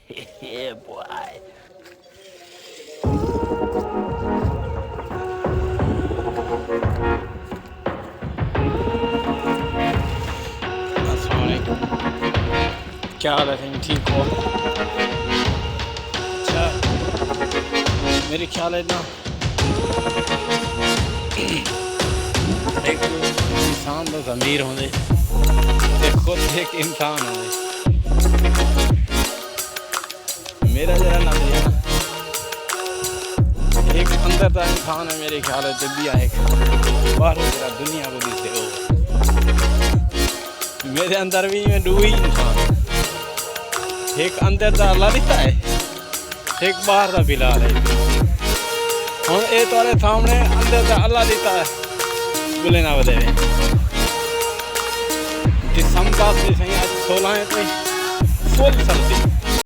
Yeah, boy. अस्सलाम वालेकुम। क्या हाल है सही, ठीक हो? अच्छा, मेरे ख्याल है ना, एक इंसान का ज़मीर होंदे ते खुद एक इंसान होंदे। मेरा जरा नज़रिया ना, एक अंदर का इंसान है मेरे ख्याल है, दिया एक बाहर जरा दुनिया को दिसे हो। मेरे अंदर भी मैं दो ही इंसान, एक अंदर का अल्लाह दिता है, एक बाहर का बिलाल है। हम ये तुम्हारे सामने अंदर का अल्लाह दिता है, बोले ना बदे दिसंबर से सही आज 16 है कोई फुल सर्दी।